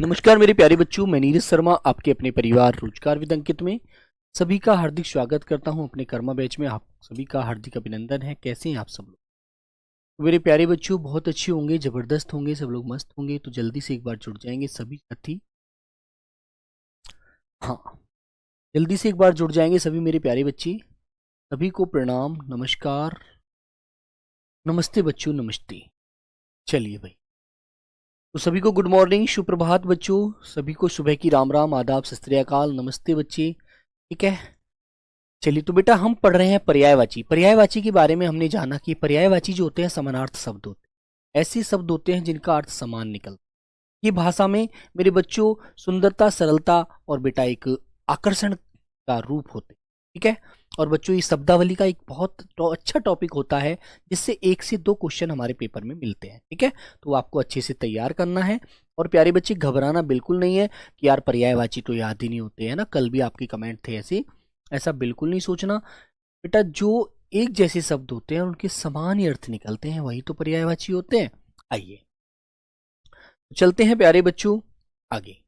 नमस्कार मेरे प्यारे बच्चों, मैं नीरज शर्मा आपके अपने परिवार रोजगार विद अंकित में सभी का हार्दिक स्वागत करता हूं। अपने कर्मा बैच में आप सभी का हार्दिक अभिनंदन है। कैसे हैं आप सब लोग? मेरे प्यारे बच्चों, बहुत अच्छे होंगे, जबरदस्त होंगे, सब लोग मस्त होंगे। तो जल्दी से एक बार जुड़ जाएंगे सभी साथी। हाँ, जल्दी से एक बार जुड़ जाएंगे सभी मेरे प्यारे बच्चे। सभी को प्रणाम, नमस्कार, नमस्ते बच्चों, नमस्ते। चलिए भाई, तो सभी को गुड मॉर्निंग, सुप्रभात बच्चों। सभी को सुबह की राम राम, आदाब, सत श्री अकाल, नमस्ते बच्चे। ठीक है, चलिए तो बेटा हम पढ़ रहे हैं पर्यायवाची। पर्यायवाची के बारे में हमने जाना कि पर्यायवाची जो होते हैं समानार्थ शब्द होते हैं। ऐसे शब्द होते हैं जिनका अर्थ समान निकलता है। ये भाषा में मेरे बच्चों सुंदरता, सरलता और बेटा एक आकर्षण का रूप होते हैं। ठीक है, और बच्चों ये शब्दावली का एक बहुत अच्छा टॉपिक होता है जिससे 1 से 2 क्वेश्चन हमारे पेपर में मिलते हैं। ठीक है, तो आपको अच्छे से तैयार करना है। और प्यारे बच्चे, घबराना बिल्कुल नहीं है कि यार पर्यायवाची तो याद ही नहीं होते हैं ना। कल भी आपके कमेंट थे ऐसे, ऐसा बिल्कुल नहीं सोचना बेटा। जो एक जैसे शब्द होते हैं उनके समान ही अर्थ निकलते हैं, वही तो पर्यायवाची होते हैं। आइए चलते हैं प्यारे बच्चों आगे।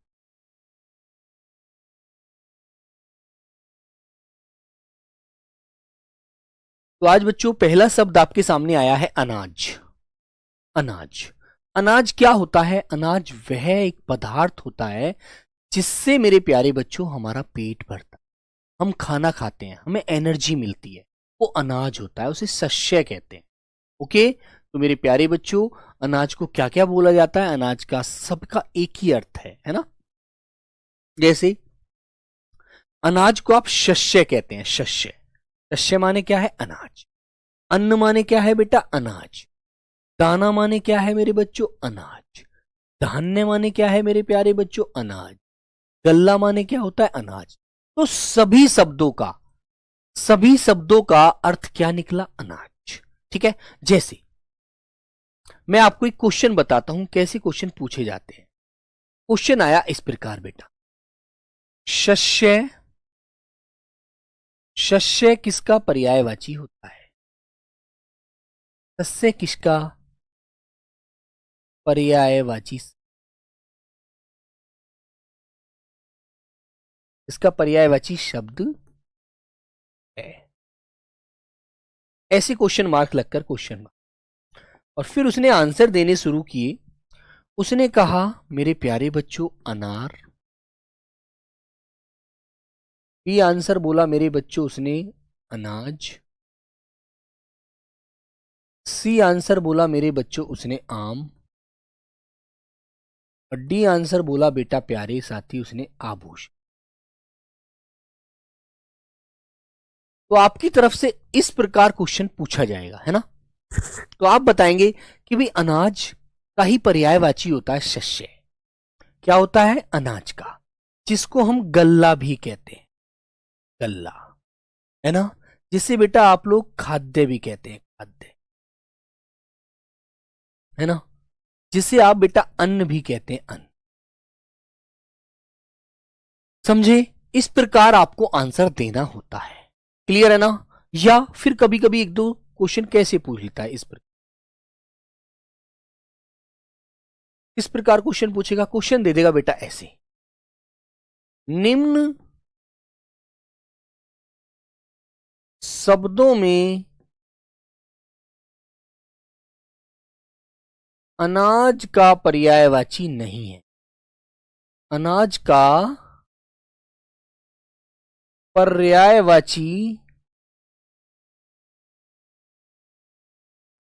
तो आज बच्चों पहला शब्द आपके सामने आया है अनाज। अनाज, अनाज क्या होता है? अनाज वह एक पदार्थ होता है जिससे मेरे प्यारे बच्चों हमारा पेट भरता है, हम खाना खाते हैं, हमें एनर्जी मिलती है, वो अनाज होता है, उसे शस्य कहते हैं। ओके, तो मेरे प्यारे बच्चों अनाज को क्या क्या बोला जाता है? अनाज का सबका एक ही अर्थ है ना। जैसे अनाज को आप शस्य कहते हैं। शस्य, शस्य माने क्या है? अनाज। अन्न माने क्या है बेटा? अनाज। दाना माने क्या है मेरे बच्चों? अनाज। धान्य माने क्या है मेरे प्यारे बच्चों? अनाज। गल्ला माने क्या होता है? अनाज। तो सभी शब्दों का अर्थ क्या निकला? अनाज। ठीक है, जैसे मैं आपको एक क्वेश्चन बताता हूं कैसे क्वेश्चन पूछे जाते हैं। क्वेश्चन आया इस प्रकार बेटा, शस्य, शस्य किसका पर्यायवाची होता है? शस्य किसका पर्यायवाची? इसका पर्यायवाची शब्द है। ऐसे क्वेश्चन मार्क लगकर क्वेश्चन मार्क, और फिर उसने आंसर देने शुरू किए। उसने कहा मेरे प्यारे बच्चों अनार। बी आंसर बोला मेरे बच्चों उसने अनाज। सी आंसर बोला मेरे बच्चों उसने आम। और डी आंसर बोला बेटा प्यारे साथी उसने आभूषण। तो आपकी तरफ से इस प्रकार क्वेश्चन पूछा जाएगा, है ना। तो आप बताएंगे कि भाई अनाज का ही पर्यायवाची होता है शस्य। क्या होता है? अनाज का, जिसको हम गल्ला भी कहते हैं। गल्ला, है ना, जिसे बेटा आप लोग खाद्य भी कहते हैं। खाद्य, है ना, जिसे आप बेटा अन्न भी कहते हैं। अन्न, समझे? इस प्रकार आपको आंसर देना होता है। क्लियर है ना। या फिर कभी कभी 1-2 क्वेश्चन कैसे पूछ लेता है इस प्रकार क्वेश्चन पूछेगा। क्वेश्चन दे देगा बेटा ऐसे, निम्न शब्दों में अनाज का पर्यायवाची नहीं है। अनाज का पर्यायवाची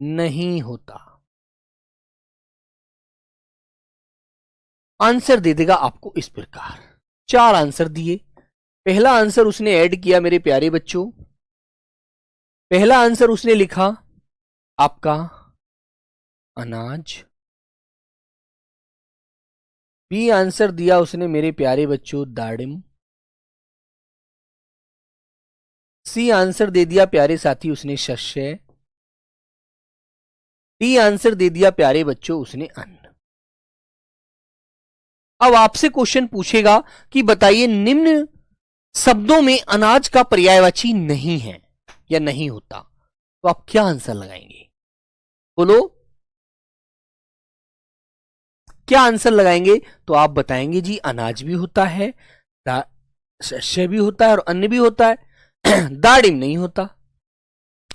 नहीं होता। आंसर दे देगा आपको इस प्रकार। 4 आंसर दिए। पहला आंसर उसने ऐड किया मेरे प्यारे बच्चों। पहला आंसर उसने लिखा आपका अनाज। बी आंसर दिया उसने मेरे प्यारे बच्चों दाड़िम। सी आंसर दे दिया प्यारे साथी उसने शस्य। डी आंसर दे दिया प्यारे बच्चों उसने अन्न। अब आपसे क्वेश्चन पूछेगा कि बताइए निम्न शब्दों में अनाज का पर्यायवाची नहीं है या नहीं होता, तो आप क्या आंसर लगाएंगे? बोलो। क्या आंसर लगाएंगे? तो आप बताएंगे जी अनाज भी होता है, शस्य भी होता है और अन्न भी होता है। दाड़िम नहीं होता।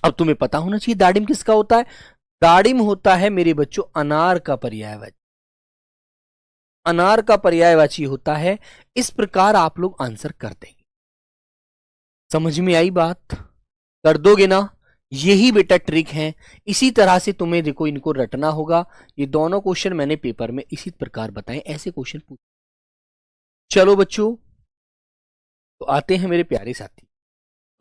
अब तुम्हें पता होना चाहिए दाड़िम किसका होता है। दाड़िम होता है मेरे बच्चों अनार का पर्यायवाची, अनार का पर्यायवाची होता है। इस प्रकार आप लोग आंसर कर देंगे। समझ में आई बात? कर दोगे ना? यही बेटा ट्रिक है। इसी तरह से तुम्हें देखो इनको रटना होगा। ये दोनों क्वेश्चन मैंने पेपर में इसी प्रकार बताए, ऐसे क्वेश्चन पूछ। चलो बच्चों, तो आते हैं मेरे प्यारे साथी।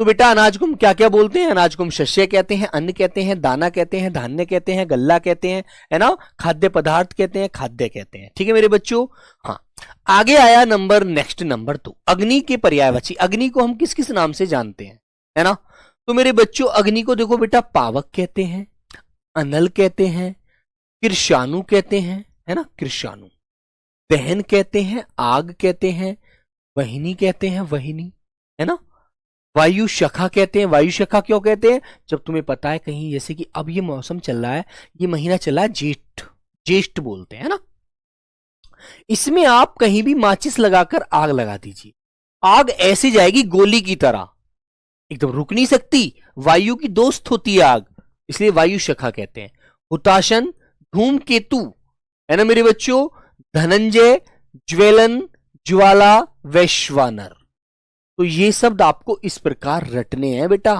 तो बेटा अनाज को हम क्या क्या बोलते हैं? अनाज को हम शस्य कहते हैं, अन्न कहते हैं, दाना कहते हैं, धान्य कहते हैं, गल्ला कहते हैं, है ना, खाद्य पदार्थ कहते हैं, खाद्य कहते हैं। ठीक है मेरे बच्चों। हाँ, आगे आया नंबर, नेक्स्ट नंबर 2, अग्नि के पर्यायवाची। अग्नि को हम किस किस नाम से जानते हैं, है ना? तो मेरे बच्चों अग्नि को देखो बेटा पावक कहते हैं, अनल कहते हैं, कृषाणु कहते हैं, है ना, कृषाणु, दहन कहते हैं, आग कहते हैं, वहिनी कहते हैं, वहिनी, है ना, वायु शखा कहते हैं। वायु शखा क्यों कहते हैं? जब तुम्हें पता है कहीं, जैसे कि अब ये मौसम चल रहा है, ये महीना चला है जेठ, ज्येष्ठ बोलते हैं ना, इसमें आप कहीं भी माचिस लगाकर आग लगा दीजिए, आग ऐसे जाएगी गोली की तरह, एकदम रुक नहीं सकती। वायु की दोस्त होती है आग, इसलिए वायु शखा कहते हैं। हुताशन, धूमकेतु, है ना मेरे बच्चों, धनंजय, ज्वेलन, ज्वाला, वैश्वानर। तो ये शब्द आपको इस प्रकार रटने हैं बेटा,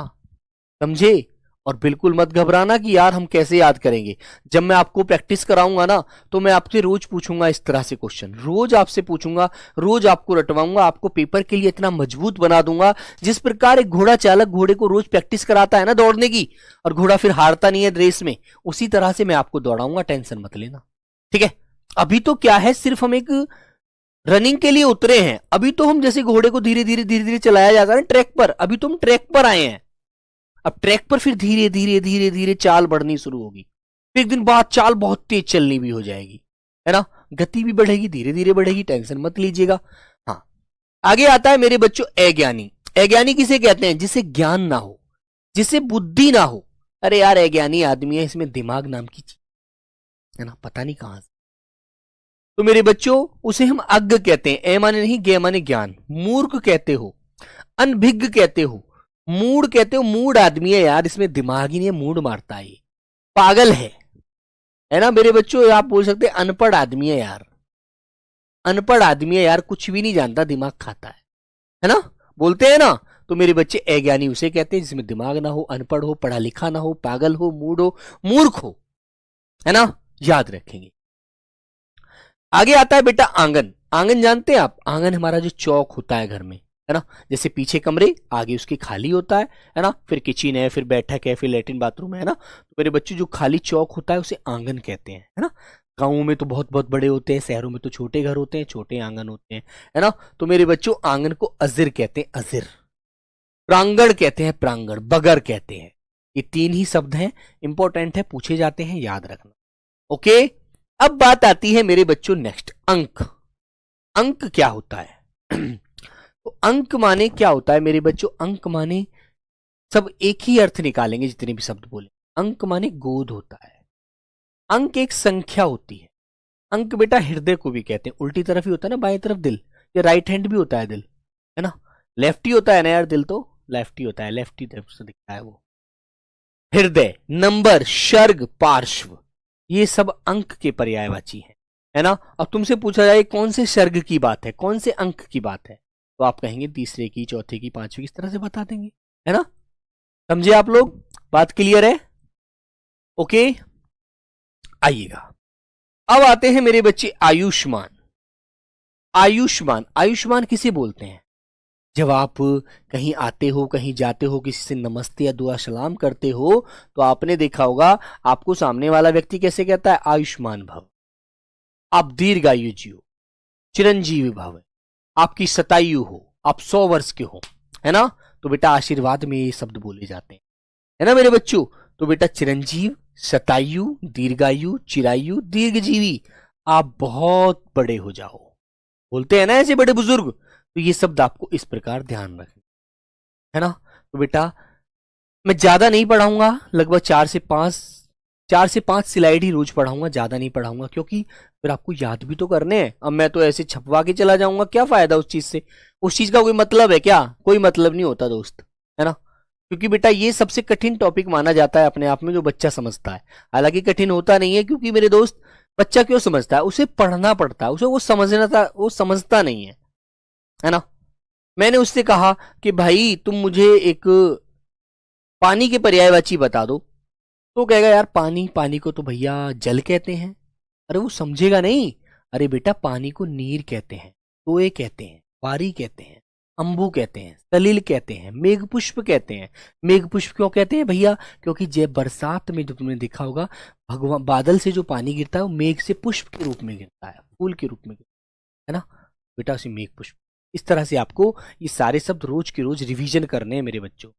समझे? और बिल्कुल मत घबराना कि यार हम कैसे याद करेंगे। जब मैं आपको प्रैक्टिस कराऊंगा ना, तो मैं आपसे रोज पूछूंगा इस तरह से क्वेश्चन, रोज आपसे पूछूंगा, रोज आपको रटवाऊंगा, आपको पेपर के लिए इतना मजबूत बना दूंगा। जिस प्रकार एक घोड़ा चालक घोड़े को रोज प्रैक्टिस कराता है ना दौड़ने की, और घोड़ा फिर हारता नहीं है रेस में, उसी तरह से मैं आपको दौड़ाऊंगा, टेंशन मत लेना, ठीक है? अभी तो क्या है, सिर्फ हम एक रनिंग के लिए उतरे हैं। अभी तो हम जैसे घोड़े को धीरे धीरे चलाया जाता है ट्रैक पर, अभी तो हम ट्रैक पर आए हैं। अब ट्रैक पर फिर धीरे धीरे चाल बढ़नी शुरू होगी, फिर एक दिन बाद चाल बहुत तेज चलनी भी हो जाएगी, है ना, गति भी बढ़ेगी, धीरे धीरे बढ़ेगी, टेंशन मत लीजिएगा। हाँ, आगे आता है मेरे बच्चों अज्ञानी। अज्ञानी किसे कहते हैं? जिसे ज्ञान ना हो, जिसे बुद्धि ना हो। अरे यार अज्ञानी आदमी है, इसमें दिमाग नाम की चीज है ना, पता नहीं कहां से। तो मेरे बच्चों उसे हम अज्ञ कहते हैं, ए माने नहीं, गे माने ज्ञान। मूर्ख कहते हो, अनभिज्ञ कहते हो, मूड कहते हो, मूड आदमी है यार, इसमें दिमाग ही नहीं है, मूड मारता है, पागल है ना मेरे बच्चों। आप बोल सकते हैं अनपढ़ आदमी है यार, अनपढ़ आदमी है यार, कुछ भी नहीं जानता, दिमाग खाता है ना, बोलते हैं ना। तो मेरे बच्चे अज्ञानी उसे कहते हैं जिसमें दिमाग ना हो, अनपढ़ हो, पढ़ा लिखा ना हो, पागल हो, मूड हो, मूर्ख हो, है ना, याद रखेंगे। आगे आता है बेटा आंगन। आंगन जानते हैं आप? आंगन हमारा जो चौक होता है घर में, है ना, जैसे पीछे कमरे, आगे उसके खाली होता है ना, फिर किचन है, फिर बैठक है, फिर लेटरिन बाथरूम है ना। तो मेरे बच्चे जो खाली चौक होता है उसे आंगन कहते हैं, है ना। गांवों में तो बहुत बहुत बड़े होते हैं, शहरों में तो छोटे घर होते हैं, छोटे आंगन होते हैं, है ना। तो मेरे बच्चों आंगन को अजिर कहते हैं, अजिर। प्रांगण कहते हैं, प्रांगण, बगर कहते हैं। ये 3 ही शब्द हैं, इंपॉर्टेंट है, पूछे जाते हैं, याद रखना। ओके, अब बात आती है मेरे बच्चों नेक्स्ट, अंक। अंक क्या होता है? तो अंक माने क्या होता है मेरे बच्चों? अंक माने, सब एक ही अर्थ निकालेंगे जितने भी शब्द बोले। अंक माने गोद होता है, अंक एक संख्या होती है। अंक बेटा हृदय को भी कहते हैं, उल्टी तरफ ही होता है ना, बाएं तरफ दिल, या राइट हैंड भी होता है दिल, है ना, लेफ्टी होता है ना यार दिल, तो लेफ्टी होता है, लेफ्टी तरफ से दिखता है वो। हृदय, नंबर, सर्ग, पार्श्व, ये सब अंक के पर्यायवाची है ना। अब तुमसे पूछा जाए कौन से सर्ग की बात है, कौन से अंक की बात है, तो आप कहेंगे तीसरे की, चौथे की, पांचवी, इस तरह से बता देंगे, है ना। समझे आप लोग? बात क्लियर है? ओके, आइएगा। अब आते हैं मेरे बच्चे आयुष्मान। आयुष्मान, आयुष्मान किसे बोलते हैं? जब आप कहीं आते हो, कहीं जाते हो, किसी से नमस्ते या दुआ सलाम करते हो, तो आपने देखा होगा आपको सामने वाला व्यक्ति कैसे कहता है? आयुष्मान भव, आप दीर्घायु जियो, चिरंजीवी भव, आपकी शतायु हो, आप 100 वर्ष के हो, है ना। तो बेटा आशीर्वाद में ये शब्द बोले जाते हैं, है ना मेरे बच्चों। तो बेटा चिरंजीव, शतायु, दीर्घायु, चिरायु, दीर्घजीवी, आप बहुत बड़े हो जाओ, बोलते हैं ना ऐसे बड़े बुजुर्ग। तो ये शब्द आपको इस प्रकार ध्यान रखें, है ना। तो बेटा मैं ज्यादा नहीं पढ़ाऊंगा, लगभग 4 से 5 4 से 5 स्लाइड ही रोज पढ़ाऊंगा, ज्यादा नहीं पढ़ाऊंगा, क्योंकि फिर आपको याद भी तो करने हैं। अब मैं तो ऐसे छपवा के चला जाऊंगा, क्या फायदा उस चीज से? उस चीज का कोई मतलब है क्या? कोई मतलब नहीं होता दोस्त, है ना। क्योंकि बेटा ये सबसे कठिन टॉपिक माना जाता है अपने आप में जो बच्चा समझता है। हालांकि कठिन होता नहीं है, क्योंकि मेरे दोस्त बच्चा क्यों समझता है, उसे पढ़ना पड़ता है, उसे वो समझना था, वो समझता नहीं है ना। मैंने उससे कहा कि भाई तुम मुझे एक पानी के पर्यायवाची बता दो, तो कहेगा यार पानी, पानी को तो भैया जल कहते हैं। अरे वो समझेगा नहीं। अरे बेटा पानी को नीर कहते हैं, तोए कहते हैं, वारी कहते हैं, अंबु कहते हैं, सलील कहते हैं, मेघ पुष्प कहते हैं। मेघ पुष्प क्यों कहते हैं भैया? क्योंकि जब बरसात में जो तुमने देखा होगा, भगवान बादल से जो पानी गिरता है वो मेघ से पुष्प के रूप में गिरता है, फूल के रूप में गिरता है ना बेटा, उसे मेघ पुष्प। इस तरह से आपको ये सारे शब्द रोज के रोज रिवीजन करने हैं मेरे बच्चों।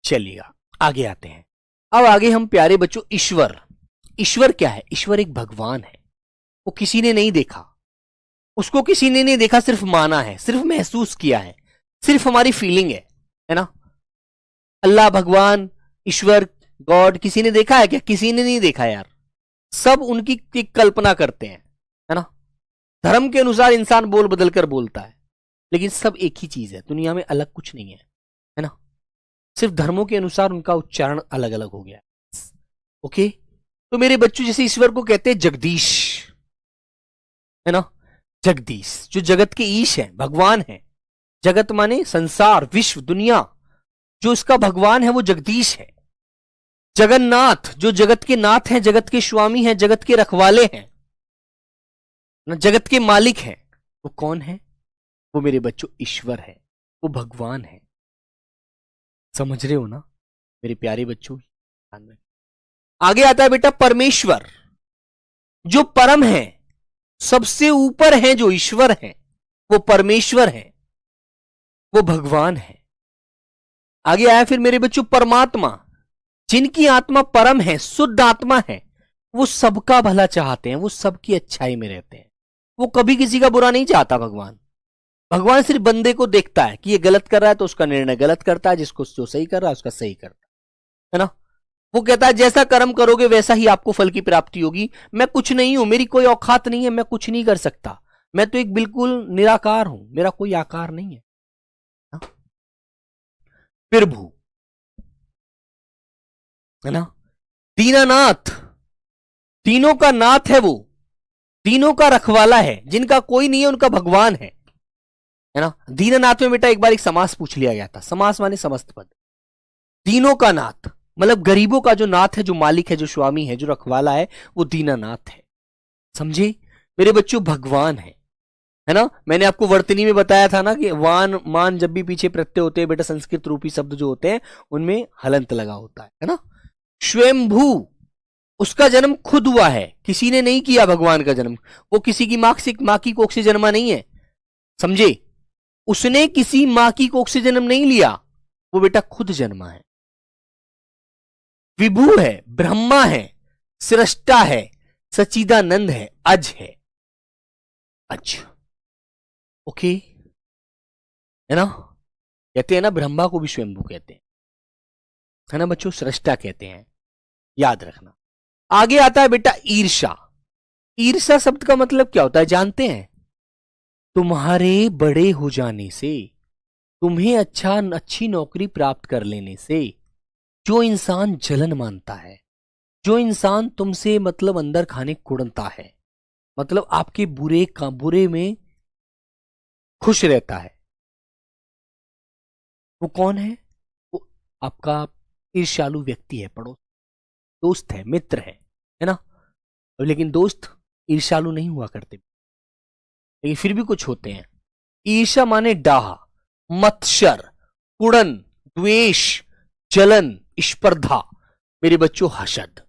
चलिएगा आगे आते हैं। अब आगे हम प्यारे बच्चों, ईश्वर। ईश्वर क्या है? ईश्वर एक भगवान है। वो किसी ने नहीं देखा, उसको किसी ने नहीं देखा, सिर्फ माना है, सिर्फ महसूस किया है, सिर्फ हमारी फीलिंग है ना। अल्लाह, भगवान, ईश्वर, गॉड किसी ने देखा है क्या? किसी ने नहीं देखा यार। सब उनकी कल्पना करते हैं, है ना। धर्म के अनुसार इंसान बोल बदल कर बोलता है, लेकिन सब एक ही चीज है दुनिया में, अलग कुछ नहीं है ना। सिर्फ धर्मों के अनुसार उनका उच्चारण अलग अलग हो गया। ओके, तो मेरे बच्चों जैसे ईश्वर को कहते हैं जगदीश, है ना। जगदीश जो जगत के ईश है, भगवान है। जगत माने संसार, विश्व, दुनिया, जो इसका भगवान है वो जगदीश है। जगन्नाथ जो जगत के नाथ हैं, जगत के स्वामी हैं, जगत के रखवाले हैं, जगत के मालिक हैं। वो कौन है? वो मेरे बच्चों ईश्वर है, वो भगवान है। समझ रहे हो ना मेरे प्यारे बच्चों? आगे आता है बेटा परमेश्वर, जो परम है, सबसे ऊपर है, जो ईश्वर है वो परमेश्वर है, वो भगवान है। आगे आया फिर मेरे बच्चों परमात्मा, जिनकी आत्मा परम है, शुद्ध आत्मा है, वो सबका भला चाहते हैं, वो सबकी अच्छाई में रहते हैं, वो कभी किसी का बुरा नहीं चाहता। भगवान सिर्फ बंदे को देखता है कि ये गलत कर रहा है तो उसका निर्णय गलत करता है, जिसको जो सही कर रहा है उसका सही करता है ना। वो कहता है जैसा कर्म करोगे वैसा ही आपको फल की प्राप्ति होगी। मैं कुछ नहीं हूं, मेरी कोई औकात नहीं है, मैं कुछ नहीं कर सकता, मैं तो एक बिल्कुल निराकार हूं, मेरा कोई आकार नहीं है ना? प्रभु, है ना। दीनानाथ, तीनों का नाथ है वो, तीनों का रखवाला है, जिनका कोई नहीं है उनका भगवान है ना। दीननाथ में बेटा एक बार एक समास पूछ लिया गया था, समास माने समस्त पद। तीनों का नाथ मतलब गरीबों का जो नाथ है, जो मालिक है, जो स्वामी है, जो रखवाला है, वो दीनानाथ है। समझे मेरे बच्चों? भगवान है ना। मैंने आपको वर्तनी में बताया था ना कि वान मान जब भी पीछे प्रत्यय होते हैं बेटा, संस्कृत रूपी शब्द जो होते हैं उनमें हलंत लगा होता है ना। स्वयंभू, उसका जन्म खुद हुआ है, किसी ने नहीं किया भगवान का जन्म। वो किसी की मां की कोख से जन्मा नहीं है, समझे। उसने किसी मां की कोख से जन्म नहीं लिया, वो बेटा खुद जन्मा है। विभू है, ब्रह्मा है, सृष्टा है, सच्चिदानंद है, अज है। अज, ओके, है ना। कहते हैं ना ब्रह्मा को भी स्वयंभू कहते हैं, है ना बच्चों। सृष्टा कहते हैं, याद रखना। आगे आता है बेटा ईर्षा। ईर्षा शब्द का मतलब क्या होता है जानते हैं? तुम्हारे बड़े हो जाने से, तुम्हें अच्छी नौकरी प्राप्त कर लेने से जो इंसान जलन मानता है, जो इंसान तुमसे मतलब अंदर खाने कुड़ता है, मतलब आपके बुरे में खुश रहता है, वो कौन है? वो आपका ईर्ष्यालु व्यक्ति है, पड़ोस, दोस्त है, मित्र है ना। लेकिन दोस्त ईर्ष्यालु नहीं हुआ करते, लेकिन फिर भी कुछ होते हैं। ईर्ष्या माने डाह, मत्सर, कुड़न, द्वेष, जलन, स्पर्धा, मेरे बच्चों हसद।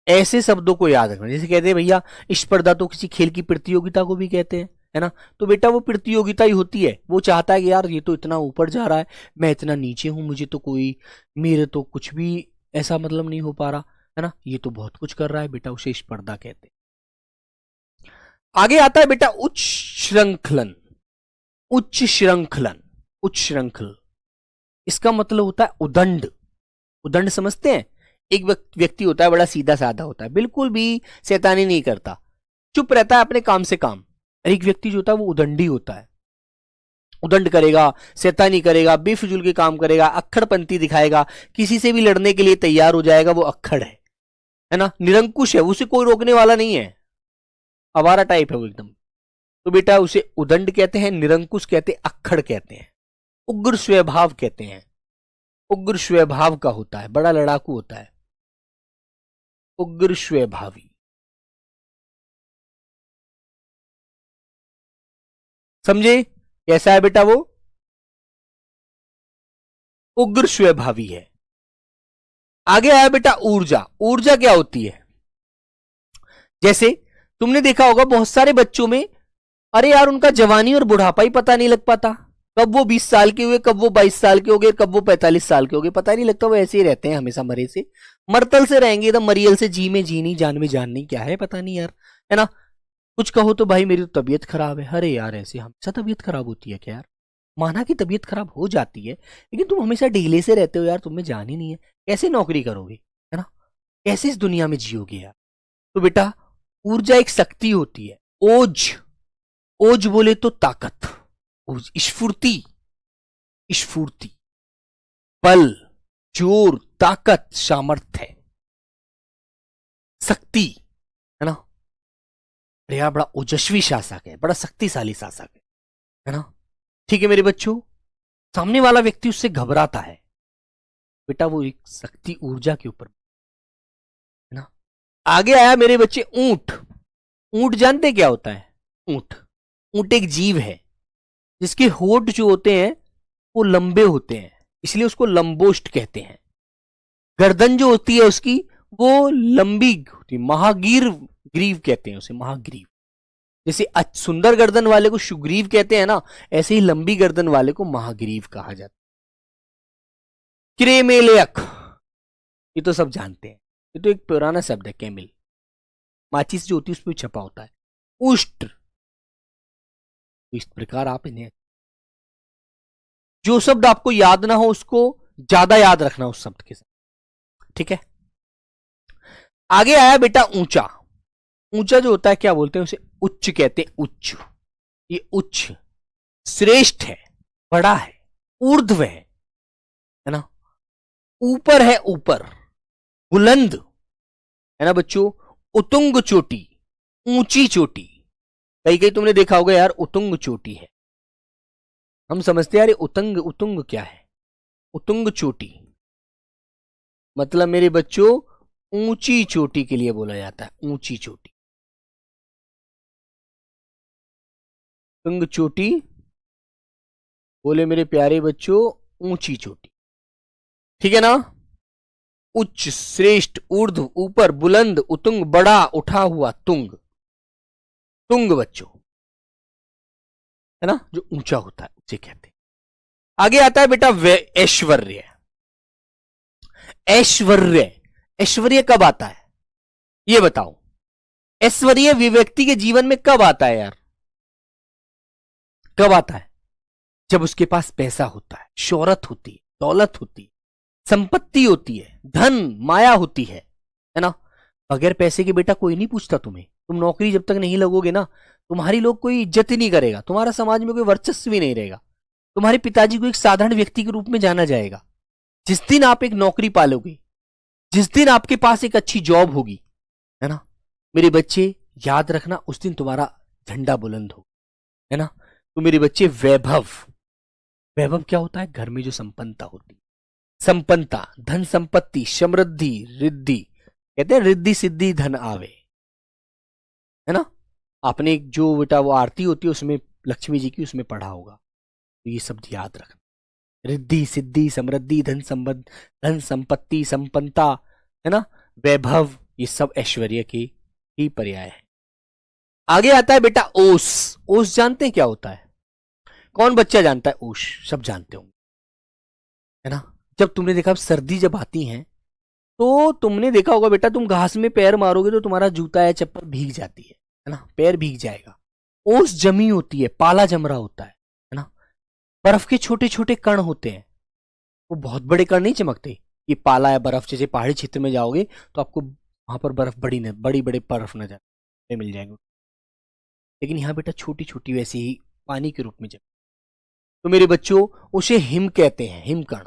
ऐसे शब्दों को याद रखना। जैसे कहते हैं भैया स्पर्धा तो किसी खेल की प्रतियोगिता को भी कहते हैं, है ना। तो बेटा वो प्रतियोगिता ही होती है, वो चाहता है कि यार ये तो इतना ऊपर जा रहा है, मैं इतना नीचे हूं, मुझे तो मेरे तो कुछ भी ऐसा मतलब नहीं हो पा रहा, है ना। ये तो बहुत कुछ कर रहा है बेटा, उसे स्पर्धा कहते हैं। आगे आता है बेटा उच्च श्रृंखलन। उच्च श्रृंखलन, उच्च श्रृंखल, इसका मतलब होता है उदंड। उदंड समझते हैं? एक व्यक्ति होता है बड़ा सीधा साधा होता है, बिल्कुल भी शैतानी नहीं करता, चुप रहता है अपने काम से काम। एक व्यक्ति जो होता है वो उदंडी होता है, उदंड करेगा, शैतानी करेगा, बेफिजूल के काम करेगा, अक्खड़पंती दिखाएगा, किसी से भी लड़ने के लिए तैयार हो जाएगा, वो अक्खड़ है ना, निरंकुश है, उसे कोई रोकने वाला नहीं है, आवारा टाइप है वो एकदम। तो बेटा उसे उदंड कहते हैं, निरंकुश कहते हैं, अक्खड़ कहते हैं, उग्र स्वभाव कहते हैं, उग्र स्वभाव का होता है, बड़ा लड़ाकू होता है, उग्र स्वभावी। समझे कैसा है बेटा वो? उग्र स्वभावी है। आगे आया बेटा ऊर्जा। ऊर्जा क्या होती है? जैसे तुमने देखा होगा बहुत सारे बच्चों में, अरे यार उनका जवानी और बुढ़ापा ही पता नहीं लग पाता, कब वो 20 साल के हुए, कब वो 22 साल के हो गए, कब वो 45 साल के हो गए, पता नहीं लगता, वो ऐसे ही रहते हैं हमेशा, मरे से मरतल से रहेंगे एकदम, मरियल से जी में जी नहीं, जान में जान नहीं, क्या है पता नहीं यार, है ना। कुछ कहो तो भाई मेरी तो तबीयत खराब है, अरे यार ऐसे हमेशा तबीयत खराब होती है क्या यार? माना कि तबीयत खराब हो जाती है, लेकिन तुम हमेशा ढीले से रहते हो यार, तुम्हें जान ही नहीं है, कैसे नौकरी करोगे, है ना, कैसे इस दुनिया में जियोगे यार? तो बेटा ऊर्जा एक शक्ति होती है। ओज, ओज बोले तो ताकत, ओज स्फूर्ति, स्फूर्ति, बल, जोर, ताकत, सामर्थ्य, शक्ति, है ना। अरे यार बड़ा ओजस्वी शासक है, बड़ा शक्तिशाली शासक है ना। ठीक है मेरे बच्चों, सामने वाला व्यक्ति उससे घबराता है, बेटा वो एक शक्ति ऊर्जा के ऊपर, है ना। आगे आया मेरे बच्चे ऊंट। ऊंट जानते क्या होता है? ऊंट, ऊंट एक जीव है जिसके होठ जो होते हैं वो लंबे होते हैं, इसलिए उसको लंबोष्ट कहते हैं। गर्दन जो होती है उसकी वो लंबी होती है, महागीर ग्रीव कहते हैं उसे, महाग्रीव। जैसे सुंदर गर्दन वाले को सुग्रीव कहते हैं ना, ऐसे ही लंबी गर्दन वाले को महाग्रीव कहा जाता है। क्रेमेलियक, ये तो सब जानते हैं, ये तो एक पुराना शब्द है, कैमिल, माचिस जो होती है उस पर छपा होता है। उष्ट, तो इस प्रकार आप इन्हें, जो शब्द आपको याद ना हो उसको ज्यादा याद रखना उस शब्द के साथ, ठीक है। आगे आया बेटा ऊंचा। ऊंचा जो होता है क्या बोलते हैं उसे? उच्च कहते हैं, उच्च, ये उच्च, श्रेष्ठ है, बड़ा है, ऊर्ध्व है ना, ऊपर है, ऊपर, बुलंद, है ना बच्चों, उतुंग चोटी, ऊंची चोटी। कहीं कहीं तुमने देखा होगा यार उतुंग चोटी है, हम समझते हैं यार उतंग, उतुंग क्या है? उतुंग चोटी मतलब मेरे बच्चों ऊंची चोटी के लिए बोला जाता है, ऊंची चोटी, उतुंग चोटी बोले मेरे प्यारे बच्चों, ऊंची चोटी, ठीक है ना। उच्च, श्रेष्ठ, ऊर्ध्व, ऊपर, बुलंद, उतुंग, बड़ा, उठा हुआ, तुंग, तुंग बच्चों, है ना, जो ऊंचा होता है उसे कहते हैं। आगे आता है बेटा ऐश्वर्य। ऐश्वर्य, ऐश्वर्य कब आता है ये बताओ? ऐश्वर्य व्यक्ति के जीवन में कब आता है यार? कब आता है? जब उसके पास पैसा होता है, शोहरत होती है, दौलत होती है, संपत्ति होती है, धन माया होती है ना। बगैर पैसे के बेटा कोई नहीं पूछता तुम्हें, तुम नौकरी जब तक नहीं लगोगे ना, तुम्हारी लोग कोई इज्जत ही नहीं करेगा, तुम्हारा समाज में कोई वर्चस्व भी नहीं रहेगा, तुम्हारे पिताजी को एक साधारण व्यक्ति के रूप में जाना जाएगा। जिस दिन आप एक नौकरी पालोगे, जिस दिन आपके पास एक अच्छी जॉब होगी, है ना मेरे बच्चे, याद रखना उस दिन तुम्हारा झंडा बुलंद हो, है ना। तो मेरे बच्चे वैभव, वैभव क्या होता है? घर में जो संपन्नता होती है, संपन्नता, धन संपत्ति, समृद्धि, रिद्धि, कहते हैं रिद्धि सिद्धि धन आवे, है ना। आपने जो बेटा वो आरती होती है उसमें लक्ष्मी जी की उसमें पढ़ा होगा, तो ये शब्द याद रखना, रिद्धि सिद्धि समृद्धि धन संबंध, धन संपत्ति, संपन्नता, है ना, वैभव, ये सब ऐश्वर्य के ही पर्याय है। आगे आता है बेटा ओस। ओस जानते हैं क्या होता है? कौन बच्चा जानता है ओस? सब जानते होंगे, है ना। जब तुमने देखा सर्दी जब आती है तो तुमने देखा होगा बेटा, तुम घास में पैर मारोगे तो तुम्हारा जूता या चप्पल भीग जाती है ना, पैर भीग जाएगा। ओस जमी होती है, पाला जम रहा होता है ना। बर्फ के छोटे छोटे कण होते हैं, वो बहुत बड़े कण नहीं चमकते, ये पाला है बर्फ, जैसे पहाड़ी क्षेत्र में जाओगे तो आपको वहां पर बर्फ बड़ी बड़े बर्फ नजर मिल जाएंगे, लेकिन यहाँ बेटा छोटी छोटी वैसे ही पानी के रूप में जम। तो मेरे बच्चों उसे हिम कहते हैं, हिमकण।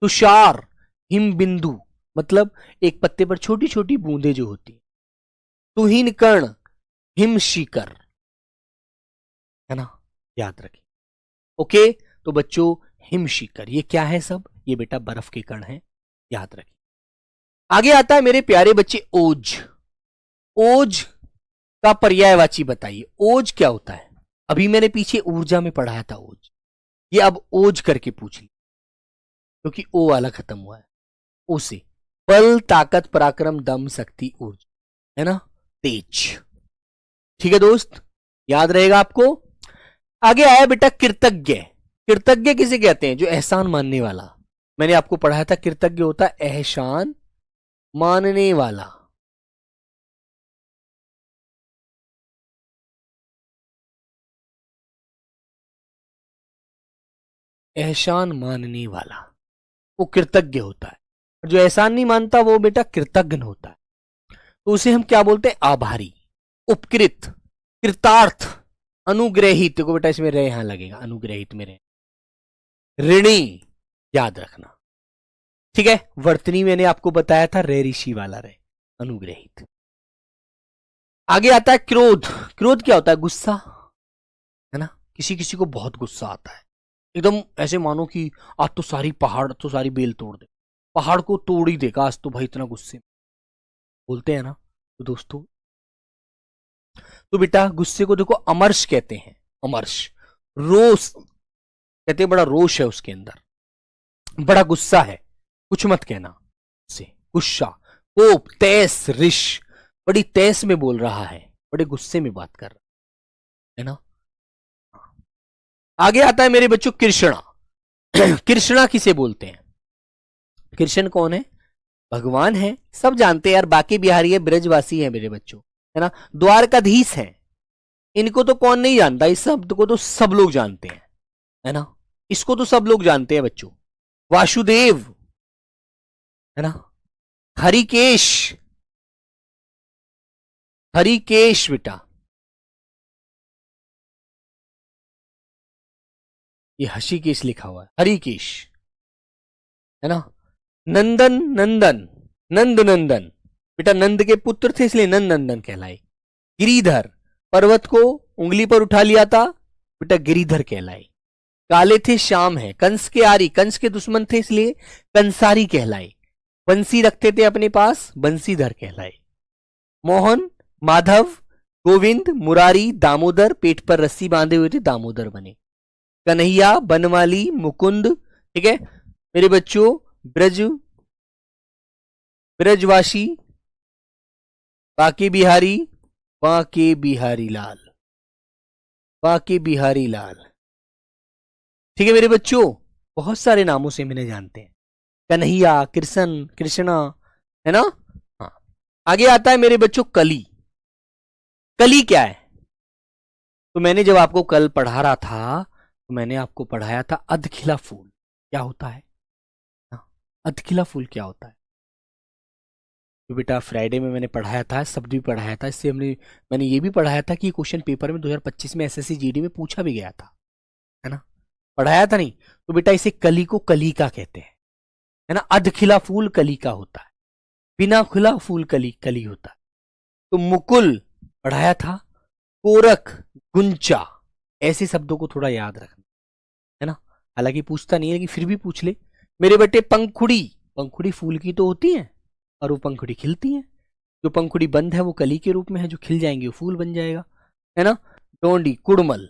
तुषार, हिम बिंदु, मतलब एक पत्ते पर छोटी छोटी बूंदें जो होती है। तुहिन कर्ण, हिम शिखर, है ना, याद रखें। ओके, तो बच्चों हिम शिखर ये क्या है सब, ये बेटा बर्फ के कण है, याद रखें। आगे आता है मेरे प्यारे बच्चे ओज। ओज का पर्यायवाची बताइए, ओज क्या होता है। अभी मैंने पीछे ऊर्जा में पढ़ाया था ओज, ये अब ओज करके पूछ ली, क्योंकि ओ वाला खत्म हुआ है। ओ से बल, ताकत, पराक्रम, दम, शक्ति, ऊर्जा, है ना, तेज। ठीक है दोस्त, याद रहेगा आपको। आगे आया बेटा कृतज्ञ। कृतज्ञ किसे कहते हैं, जो एहसान मानने वाला। मैंने आपको पढ़ाया था कृतज्ञ होता है एहसान मानने वाला। एहसान मानने वाला वो कृतज्ञ होता है, जो एहसान नहीं मानता वो बेटा कृतज्ञ होता है। तो उसे हम क्या बोलते हैं, आभारी, उपकृत, कृतार्थ, अनुग्रहित। देखो बेटा इसमें रे यहां लगेगा, अनुग्रहित में रे, ऋणी, याद रखना। ठीक है, वर्तनी मैंने आपको बताया था रे ऋषि वाला रे, अनुग्रहित। आगे आता है क्रोध। क्रोध क्या होता है, गुस्सा, है ना। किसी किसी को बहुत गुस्सा आता है, एकदम ऐसे मानो कि आज तो सारी पहाड़, तो सारी बेल तोड़ दे, पहाड़ को तोड़ ही देगा आज तो भाई, इतना गुस्से में बोलते हैं ना। तो दोस्तों, तो बेटा गुस्से को देखो अमर्ष कहते हैं, अमर्ष। रोष कहते हैं, बड़ा रोष है उसके अंदर, बड़ा गुस्सा है, कुछ मत कहना से, गुस्सा। कोप, तेज, रिश, बड़ी तेज में बोल रहा है, बड़े गुस्से में बात कर रहा है ना। आगे आता है मेरे बच्चों कृष्णा। कृष्णा किसे बोलते हैं, कृष्ण कौन है, भगवान है, सब जानते हैं यार, बाकी बिहारी है, ब्रजवासी है मेरे बच्चों, है ना, द्वारकाधीश है। इनको तो कौन नहीं जानता, इस शब्द को तो सब लोग जानते हैं, है ना, इसको तो सब लोग जानते हैं बच्चों। वासुदेव, है ना, हरिकेश, हरिकेश बेटा, ये हसीकेश लिखा हुआ है, हरिकेश, है ना। नंदन, नंदन, नंद नंदन, बेटा नंद के पुत्र थे इसलिए नंद नंदन कहलाए। गिरिधर, पर्वत को उंगली पर उठा लिया था, बेटा गिरिधर कहलाए। काले थे श्याम है, कंस के आरी, कंस के दुश्मन थे इसलिए कंसारी कहलाए। बंसी रखते थे अपने पास, बंसीधर कहलाए। मोहन, माधव, गोविंद, मुरारी, दामोदर, पेट पर रस्सी बांधे हुए थे, दामोदर बने। कन्हैया, बनमाली, मुकुंद, ठीक है मेरे बच्चों, ब्रज, ब्रजवासी, बाके बिहारी, बाके बिहारी लाल, बाके बिहारी लाल। ठीक है मेरे बच्चों, बहुत सारे नामों से मैंने जानते हैं, कन्हैया, कृष्ण, कृष्णा, है ना। हाँ, आगे आता है मेरे बच्चों कली। कली क्या है, तो मैंने जब आपको कल पढ़ा रहा था तो मैंने आपको पढ़ाया था अधखिला फूल क्या होता है, अधखिला फूल क्या होता है। तो बेटा फ्राइडे में मैंने पढ़ाया था, शब्द भी पढ़ाया था, इससे मैंने ये भी पढ़ाया था कि क्वेश्चन पेपर में 2025 में एसएससी जीडी में पूछा भी गया था, है ना, पढ़ाया था नहीं। तो बेटा इसे कली को कलिका कहते हैं, है ना, अधखिला फूल कलिका होता है, बिना खुला फूल कली कली होता है। तो मुकुल पढ़ाया था, कोरक, गुंचा, ऐसे शब्दों को थोड़ा याद रखना, है ना, हालांकि पूछता नहीं है लेकिन फिर भी पूछ ले। मेरे बेटे पंखुड़ी, पंखुड़ी फूल की तो होती है और वो पंखुड़ी खिलती है, जो पंखुड़ी बंद है वो कली के रूप में है, जो खिल जाएंगे वो फूल बन जाएगा, है ना। डोंडी, कुड़मल,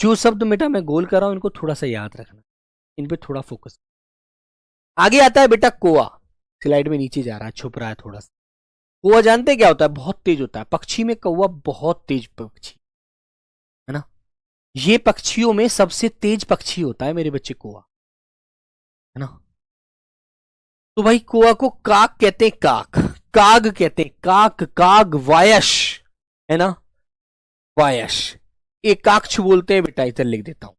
जो शब्द बेटा मैं गोल कर रहा हूं इनको थोड़ा सा याद रखना, इन पे थोड़ा फोकस। आगे आता है बेटा कोआ, स्लाइड में नीचे जा रहा है, छुप रहा है थोड़ा सा। कौवा जानते क्या होता है, बहुत तेज होता है, पक्षी में कौवा बहुत तेज पक्षी, है ना, ये पक्षियों में सबसे तेज पक्षी होता है मेरे बच्चे कौवा, है ना। तो भाई कौवा को काक कहते हैं, काक, काग कहते हैं, काक, काग, वायश, है ना, वायश। एकाक्ष बोलते हैं बेटा, इधर लिख देता हूं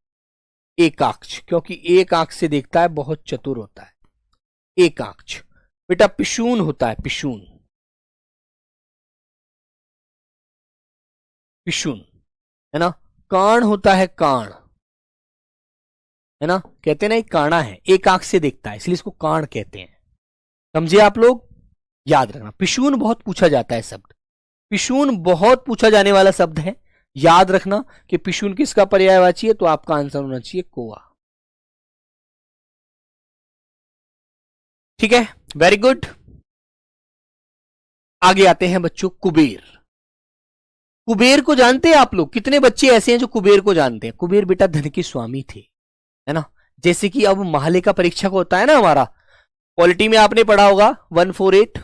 एकाक्ष, क्योंकि एक आंख से देखता है, बहुत चतुर होता है। एकाक्ष। बेटा पिशून होता है, पिशून, पिशून है ना। कान होता है कान, है ना, कहते हैं ना एक काना है, एक आंख से देखता है इसलिए इसको कान कहते हैं। समझे आप लोग, याद रखना। पिशून बहुत पूछा जाता है शब्द, पिशून बहुत पूछा जाने वाला शब्द है। याद रखना कि पिशून किसका पर्यायवाची है, तो आपका आंसर होना चाहिए कोआ। ठीक है, वेरी गुड। आगे आते हैं बच्चों, कुबेर। कुबेर को जानते हैं आप लोग? कितने बच्चे ऐसे हैं जो कुबेर को जानते हैं? कुबेर बेटा धन के स्वामी थे, है ना। जैसे कि अब महालेखा परीक्षक होता है ना हमारा, पॉलिटी में आपने पढ़ा होगा 148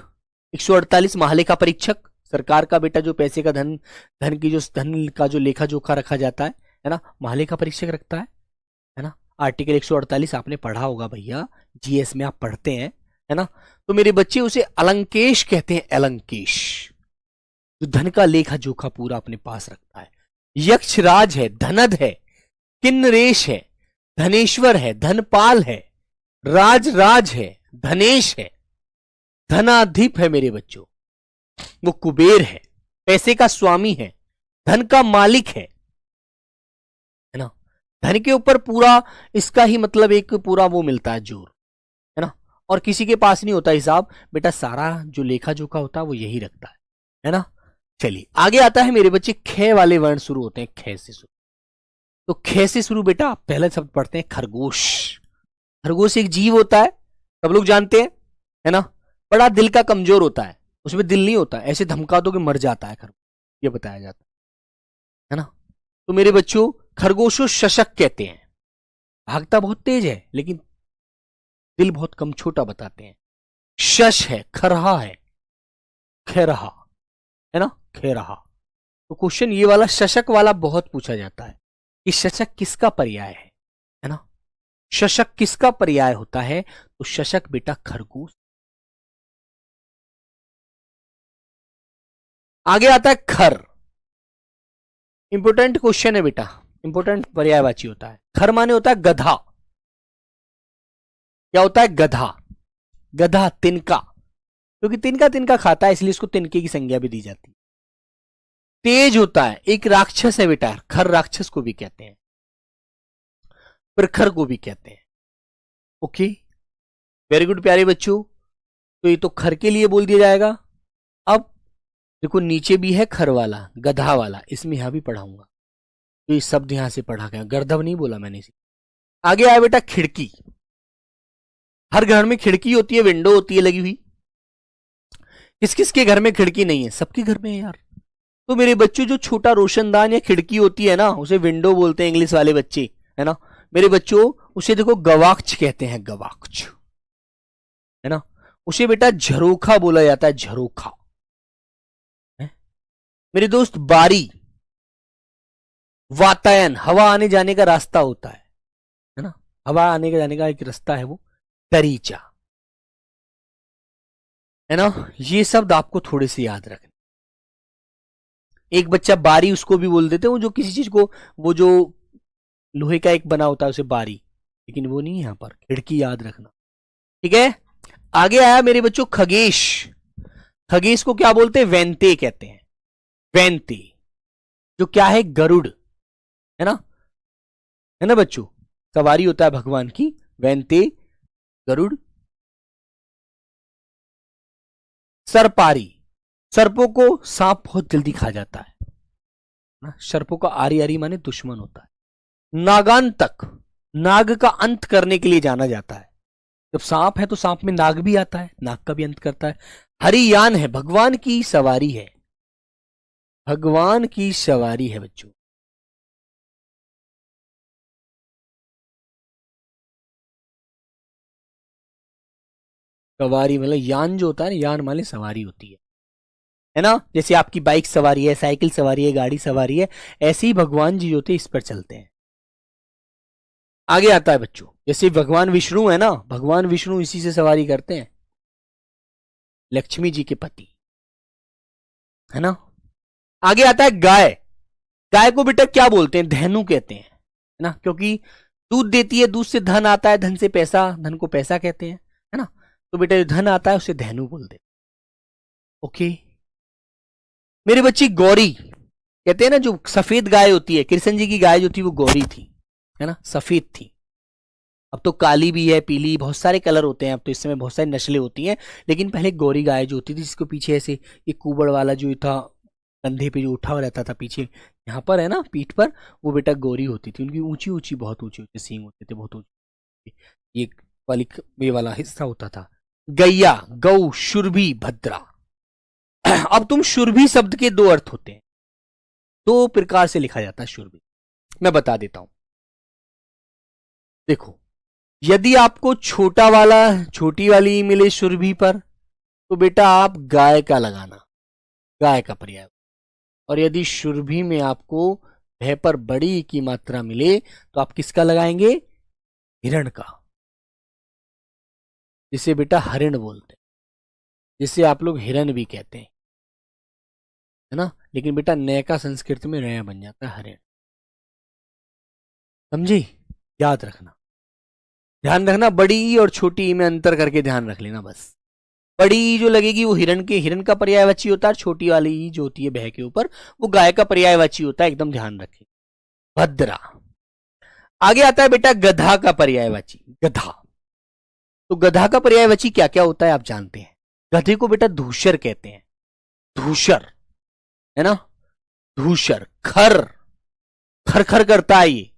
148 महालेखा परीक्षक, सरकार का बेटा जो पैसे का धन, धन की जो धन का जो लेखा जोखा रखा जाता है ना, महालेखा परीक्षक रखता है ना। आर्टिकल 148 आपने पढ़ा होगा भैया, जीएस में आप पढ़ते हैं, है ना। तो मेरे बच्चे उसे अलंकेश कहते हैं, अलंकेश, जो धन का लेखा जोखा पूरा अपने पास रखता है। यक्षराज है, धनद है, किन्नरेश है, धनेश्वर है, धनपाल है, राज है, धनेश है, धनाधिप है मेरे बच्चों। वो कुबेर है, पैसे का स्वामी है, धन का मालिक है ना। धन के ऊपर पूरा इसका ही मतलब एक पूरा वो मिलता है जोर, है ना। और किसी के पास नहीं होता हिसाब बेटा, सारा जो लेखा जोखा होता है वो यही रखता है ना। चलिए आगे आता है मेरे बच्चे, ख वाले वर्ण शुरू होते हैं, ख से शुरू। तो ख से शुरू बेटा पहला शब्द पढ़ते हैं खरगोश। खरगोश एक जीव होता है, सब लोग जानते हैं, है ना। बड़ा दिल का कमजोर होता है, उसमें दिल नहीं होता, ऐसे धमका दो कि मर जाता है खरगोश, ये बताया जाता है ना। तो मेरे बच्चों खरगोश को शशक कहते हैं, भागता बहुत तेज है लेकिन दिल बहुत कम, छोटा बताते हैं। शश है, खरहा है, खैरहा, है ना, खैरहा। तो क्वेश्चन ये वाला शशक वाला बहुत पूछा जाता है कि शशक किसका पर्याय है ना। शशक किसका पर्याय होता है, तो शशक बेटा खरगोश। आगे आता है खर। इंपोर्टेंट क्वेश्चन है बेटा, इंपोर्टेंट पर्यायवाची होता है। खर माने होता है गधा। क्या होता है? गधा। गधा तिनका, क्योंकि तिनका तिनका खाता है इसलिए इसको तिनके की संज्ञा भी दी जाती है। तेज होता है, एक राक्षस है बेटा, खर राक्षस को भी कहते हैं, प्रखर को भी कहते हैं। ओके, वेरी गुड प्यारे बच्चों। तो ये तो खर के लिए बोल दिया जाएगा। अब देखो नीचे भी है खर वाला, गधा वाला, इसमें यहां भी पढ़ाऊंगा, तो ये शब्द यहां से पढ़ा गया, गर्दभ नहीं बोला मैंने इसे। आगे आया बेटा खिड़की। हर घर में खिड़की होती है, विंडो होती है लगी हुई। किस किस के घर में खिड़की नहीं है? सबके घर में है यार। तो मेरे बच्चों जो छोटा रोशनदान या खिड़की होती है ना, उसे विंडो बोलते हैं इंग्लिश वाले बच्चे, है ना। मेरे बच्चों उसे देखो गवाक्ष कहते हैं, गवाक्ष, है ना। उसे बेटा झरोखा बोला जाता है, झरोखा है? मेरे दोस्त बारी, वातायन, हवा आने जाने का रास्ता होता है ना, हवा आने का जाने का एक रास्ता है वो दरीचा, है ना। ये शब्द आपको थोड़े से याद रखने। एक बच्चा बारी उसको भी बोल देते हैं, वो जो किसी चीज को, वो जो लोहे का एक बना होता है उसे बारी, लेकिन वो नहीं, यहां पर खिड़की याद रखना, ठीक है। आगे आया मेरे बच्चों खगेश। खगेश को क्या बोलते हैं? वैंते कहते हैं, वैंते, जो क्या है? गरुड़, है ना बच्चों, सवारी होता है भगवान की, वैंते, गरुड़। सर्पारी, सर्पों को सांप बहुत जल्दी खा जाता है ना, सर्पों का आरी आरी माने दुश्मन होता है। नागांतक, नाग का अंत करने के लिए जाना जाता है। जब सांप है तो सांप में नाग भी आता है, नाग का भी अंत करता है। हरियान है, भगवान की सवारी है, भगवान की सवारी है बच्चों। सवारी मतलब यान जो होता है ना, यान माने सवारी होती है ना। जैसे आपकी बाइक सवारी है, साइकिल सवारी है, गाड़ी सवारी है, ऐसे ही भगवान जी होते इस पर चलते हैं। आगे आता है बच्चों, जैसे भगवान विष्णु है ना, भगवान विष्णु इसी से सवारी करते हैं, लक्ष्मी जी के पति, है ना। आगे आता है गाय। गाय को बेटा क्या बोलते हैं? धेनु कहते हैं, है ना, क्योंकि दूध देती है, दूध से धन आता है, धन से पैसा, धन को पैसा कहते हैं, है ना। तो बेटा जो धन आता है उसे धैनु बोलते। ओके मेरे बच्ची, गौरी कहते हैं ना, जो सफेद गाय होती है, कृष्ण जी की गाय जो थी वो गौरी थी, है ना, सफेद थी। अब तो काली भी है, पीली, बहुत सारे कलर होते हैं अब तो, इस समय बहुत सारी नस्लें होती हैं, लेकिन पहले गौरी गाय जो होती थी, जिसको पीछे ऐसे ये कुबड़ वाला जो था, कंधे पे जो उठा हुआ रहता था पीछे, यहाँ पर है ना पीठ पर, वो बेटा गौरी होती थी। उनकी ऊंची ऊंची, बहुत ऊंचे ऊंचे सींग होते थे, बहुत ऊंचे, ये वाली ये वाला हिस्सा होता था। गैया, गौ, शुरभि, भद्रा। अब तुम शुरभि शब्द के दो अर्थ होते हैं, दो प्रकार से लिखा जाता है शुरभि, मैं बता देता हूं। देखो, यदि आपको छोटा वाला, छोटी वाली मिले शुरभि पर, तो बेटा आप गाय का लगाना, गाय का पर्याय। और यदि शुरभि में आपको भय पर बड़ी की मात्रा मिले, तो आप किसका लगाएंगे? हिरण का, जिसे बेटा हरिण बोलते हैं, जिसे आप लोग हिरण भी कहते हैं, है ना, लेकिन बेटा नय का संस्कृत में नया बन जाता है हरिण। समझी? याद रखना, ध्यान रखना, बड़ी और छोटी में अंतर करके ध्यान रख लेना बस। बड़ी जो लगेगी वो हिरण के, हिरण का पर्यायवाची होता है, छोटी वाली जो होती है भय के ऊपर, वो गाय का पर्यायवाची होता है, एकदम ध्यान रखें। भद्रा। आगे आता है बेटा गधा का पर्यायवाची, गधा। तो गधा का पर्यायवाची क्या क्या होता है आप जानते हैं? गधे को बेटा धूसर कहते हैं, धूसर, है ना, धूसर। खर, खर खर करता है ये,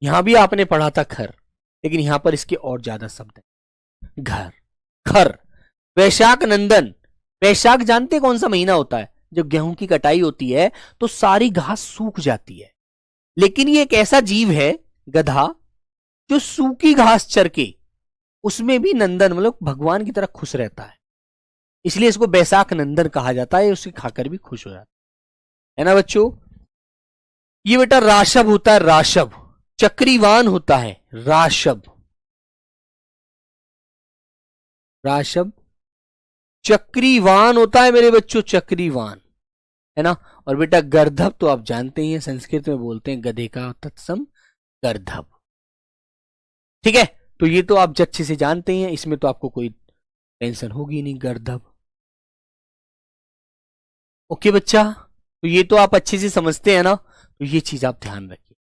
यहां भी आपने पढ़ा था खर, लेकिन यहां पर इसके और ज्यादा शब्द है, घर, खर। वैशाख नंदन, वैशाख जानते कौन सा महीना होता है? जब गेहूं की कटाई होती है तो सारी घास सूख जाती है, लेकिन ये एक ऐसा जीव है गधा, जो सूखी घास चर के उसमें भी नंदन, मतलब भगवान की तरह खुश रहता है, इसलिए इसको बैसाख नंदन कहा जाता है, उसे खाकर भी खुश हो जाता है ना बच्चों। ये बेटा राशब होता है, राशब। चक्रीवान होता है, राशब, राशब। चक्रीवान होता है मेरे बच्चों, चक्रीवान, है ना। और बेटा गर्धब तो आप जानते ही हैं, संस्कृत में बोलते हैं गधे का तत्सम गर्धब। ठीक है, तो ये तो आप अच्छे से जानते हैं, इसमें तो आपको कोई टेंशन होगी नहीं, गर्धब। ओके बच्चा, तो ये तो आप अच्छे से समझते हैं ना, तो ये चीज आप ध्यान रखिए।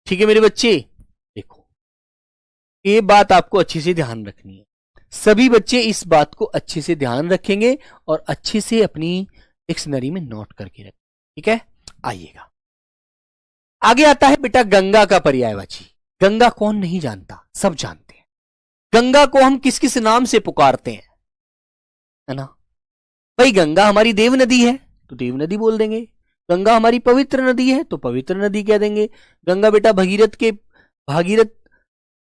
ठीक है मेरे बच्चे, देखो ये बात आपको अच्छे से ध्यान रखनी है, सभी बच्चे इस बात को अच्छे से ध्यान रखेंगे और अच्छे से अपनी डिक्शनरी में नोट करके रखें। ठीक है, आइएगा। आगे आता है बेटा गंगा का पर्यायवाची। गंगा कौन नहीं जानता, सब जानते हैं। गंगा को हम किस किस नाम से पुकारते हैं, है ना भाई? गंगा हमारी देव नदी है तो देव नदी बोल देंगे, गंगा हमारी पवित्र नदी है तो पवित्र नदी कह देंगे। गंगा बेटा भगीरथ के, भागीरथ,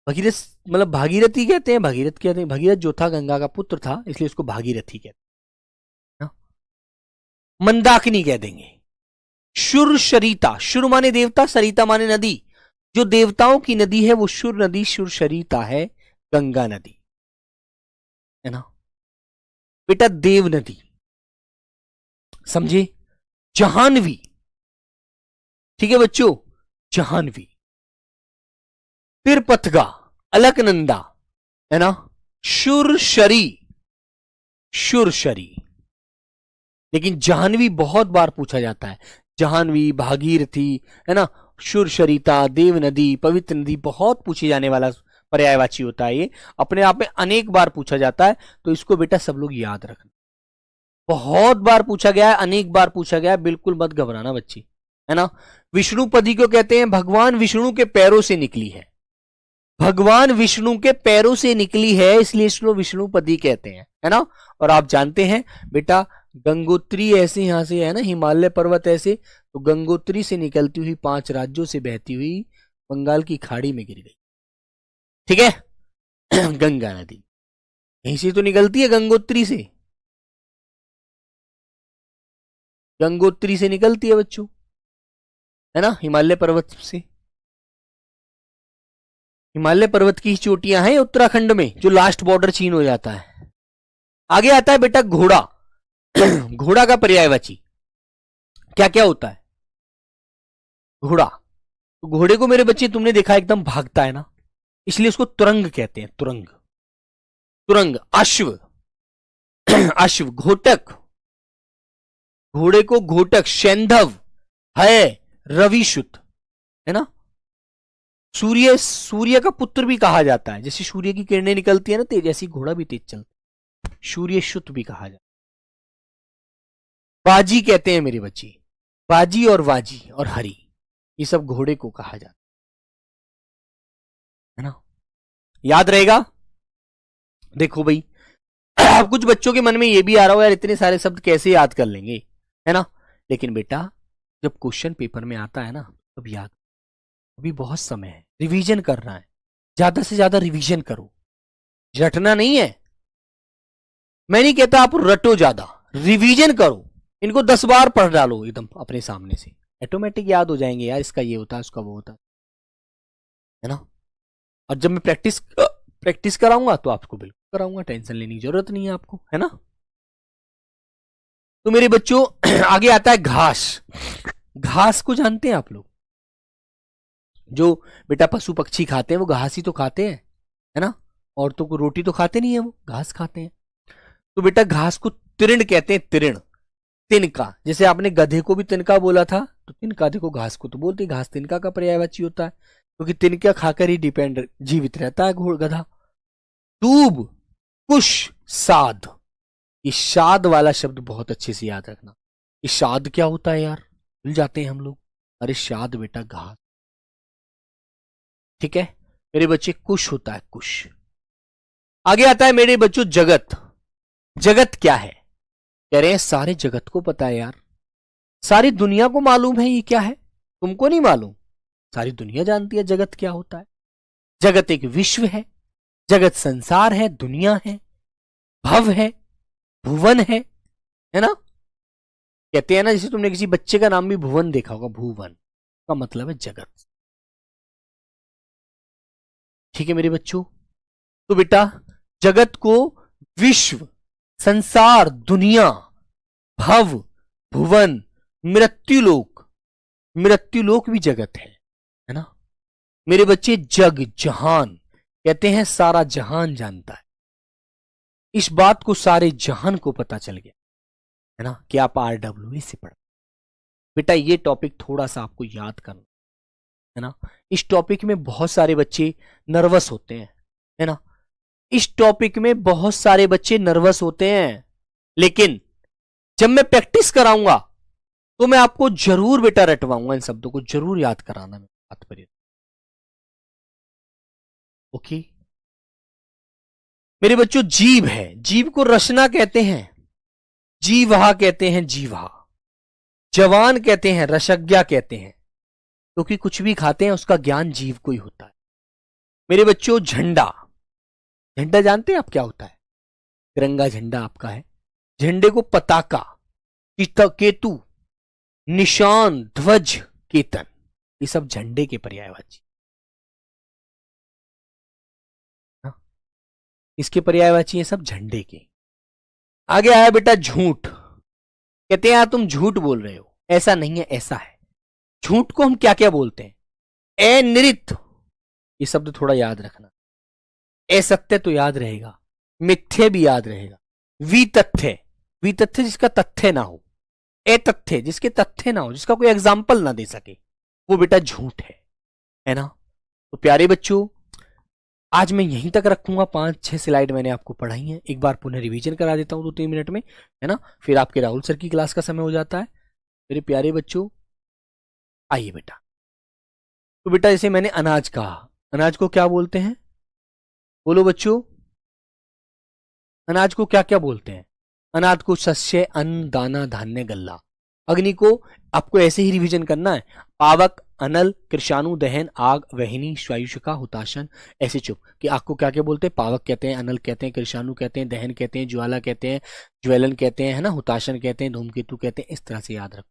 भगीरथ मतलब भागीरथी कहते हैं, भगीरथ कहते हैं, भगीरथ जो था गंगा का पुत्र था, इसलिए उसको भागीरथी कहते हैं। मंदाकिनी कह देंगे। शुर शरीता, शुर माने देवता, सरिता माने नदी, जो देवताओं की नदी है वो शुर नदी, शुर शरीता है गंगा नदी, है ना बेटा। देव नदी, समझे? जहानवी, ठीक है बच्चों, जहानवी। फिर पथगा, अलकनंदा, है ना, शुरशरी, शुरशरी। लेकिन जाह्नवी बहुत बार पूछा जाता है, जाह्नवी, भागीरथी, है ना, शुरशरीता, देव नदी, पवित्र नदी, बहुत पूछे जाने वाला पर्यायवाची होता है ये, अपने आप में अनेक बार पूछा जाता है, तो इसको बेटा सब लोग याद रखना। बहुत बार पूछा गया है, अनेक बार पूछा गया है, बिल्कुल मत घबराना बच्ची, है ना। विष्णुपदी को कहते हैं, भगवान विष्णु के पैरों से निकली है, भगवान विष्णु के पैरों से निकली है, इसलिए इसको विष्णुपदी कहते हैं, है ना। और आप जानते हैं बेटा गंगोत्री ऐसे यहां से है ना, हिमालय पर्वत ऐसे, तो गंगोत्री से निकलती हुई 5 राज्यों से बहती हुई बंगाल की खाड़ी में गिर गई। ठीक है गंगा नदी यहीं से तो निकलती है, गंगोत्री से, गंगोत्री से निकलती है बच्चों, है ना, हिमालय पर्वत से। हिमालय पर्वत की चोटियां हैं उत्तराखंड में, जो लास्ट बॉर्डर चीन हो जाता है। आगे आता है बेटा घोड़ा घोड़ा का पर्यायवाची क्या क्या होता है? घोड़ा, तो घोड़े को मेरे बच्चे तुमने देखा एकदम भागता है ना, इसलिए उसको तुरंग कहते हैं, तुरंग। तुरंग, अश्व, अश्व, घोटक, घोड़े को घोटक, शैंधव है, रविशुत, है ना। सूर्य, सूर्य का पुत्र भी कहा जाता है, जैसे सूर्य की किरणें निकलती है ना तेज, ऐसी घोड़ा भी तेज चलता है, सूर्य शुत भी कहा जाता है। बाजी कहते हैं मेरी बच्ची, बाजी और वाजी और हरी, ये सब घोड़े को कहा जाता है ना। याद रहेगा। देखो भाई, अब कुछ बच्चों के मन में ये भी आ रहा हो यार इतने सारे शब्द कैसे याद कर लेंगे, है ना। लेकिन बेटा जब क्वेश्चन पेपर में आता है ना तब याद, अभी बहुत समय है, रिवीजन करना है, ज्यादा से ज्यादा रिवीजन करो, रटना नहीं है। मैं नहीं कहता आप रटो, ज्यादा रिवीजन करो, इनको 10 बार पढ़ डालो एकदम अपने सामने से, ऑटोमेटिक याद हो जाएंगे यार, इसका ये होता है उसका वो होता है ना। और जब मैं प्रैक्टिस कराऊंगा तो आपको बिल्कुल कराऊंगा, टेंशन लेने की जरूरत नहीं है आपको, है ना। तो मेरे बच्चों आगे आता है घास। घास को जानते हैं आप लोग, जो बेटा पशु पक्षी खाते हैं वो घास ही तो खाते हैं, है ना। औरतों को रोटी तो खाते नहीं है, वो घास खाते हैं। तो बेटा घास को तृण कहते हैं, तृण, तिनका। जैसे आपने गधे को भी तिनका बोला था, तो तिनका देखो घास को तो बोलते, घास तिनका का पर्यायवाची होता है, क्योंकि तिनका खाकर ही डिपेंड जीवित रहता है गधा। दूब, कुश, साध, ये शाद वाला शब्द बहुत अच्छे से याद रखना। ये शाद क्या होता है यार, भूल जाते हैं हम लोग। अरे शाद बेटा घास, ठीक है मेरे बच्चे। कुश होता है कुश। आगे आता है मेरे बच्चों जगत। जगत क्या है, कह रहे हैं सारे जगत को पता है यार, सारी दुनिया को मालूम है ये क्या है, तुमको नहीं मालूम, सारी दुनिया जानती है जगत क्या होता है। जगत एक विश्व है, जगत संसार है, दुनिया है, भव है, भुवन है ना। कहते हैं ना, जैसे तुमने किसी बच्चे का नाम भी भुवन देखा होगा, भुवन का मतलब है जगत, ठीक है मेरे बच्चों। तो बेटा जगत को विश्व, संसार, दुनिया, भव, भुवन, मृत्युलोक, मृत्युलोक भी जगत है ना मेरे बच्चे। जग, जहान कहते हैं सारा जहान जानता है, इस बात को सारे जहान को पता चल गया, है ना, कि आप RWE से पढ़। बेटा ये टॉपिक थोड़ा सा आपको याद करना है ना। इस टॉपिक में बहुत सारे बच्चे नर्वस होते हैं, है ना। इस टॉपिक में बहुत सारे बच्चे नर्वस होते हैं, लेकिन जब मैं प्रैक्टिस कराऊंगा तो मैं आपको जरूर बेटा रटवाऊंगा, इन शब्दों को जरूर याद कराना मेरी बात पर। ओके मेरे बच्चों, जीव है, जीव को रचना कहते हैं, जीवहा कहते हैं, जीवहा। जवान कहते हैं, रसज्ञा कहते हैं, क्योंकि कुछ भी खाते हैं उसका ज्ञान जीव को ही होता है। मेरे बच्चों झंडा, झंडा जानते हैं आप क्या होता है, तिरंगा झंडा आपका है। झंडे को पताका, केतु, निशान, ध्वज, केतन, ये सब झंडे के पर्यायवाची, इसके पर्यायवाची है सब झंडे के। आगे आया बेटा झूठ। कहते हैं यार तुम झूठ बोल रहे हो, ऐसा नहीं है ऐसा है। झूठ को हम क्या क्या बोलते हैं, अनृत, ये शब्द थोड़ा याद रखना। असत्य तो याद रहेगा, मिथ्य भी याद रहेगा, वितथ्य, वितथ्य जिसका तथ्य ना हो, अतथ्य जिसके तथ्य ना हो, जिसका कोई एग्जाम्पल ना दे सके, वो बेटा झूठ है ना। तो प्यारे बच्चों आज मैं यहीं तक रखूंगा, 5-6 स्लाइड मैंने आपको पढ़ाई हैं, एक बार पुनः रिवीजन करा देता हूं 2-3 मिनट में, है ना। फिर आपके राहुल सर की क्लास का समय हो जाता है। मेरे प्यारे बच्चों आइए बेटा, तो बेटा जैसे मैंने अनाज कहा, अनाज को क्या बोलते हैं, बोलो बच्चों, अनाज को क्या क्या बोलते हैं। अनाज को शस्य, अन्न, दाना, धान्य, गल्ला। अग्नि को आपको ऐसे ही रिवीजन करना है, पावक, अनल, कृषाणु, दहन, आग, वहिनी, स्वायुषिका, हुताशन। ऐसे चुप कि आग को क्या क्या बोलते हैं, पावक कहते हैं, अनल कहते हैं, कृषाणु कहते हैं, दहन कहते हैं, ज्वाला कहते हैं, ज्वलन कहते हैं, है ना, हुताशन कहते हैं, धूमकेतु कहते हैं। इस तरह से याद रखो,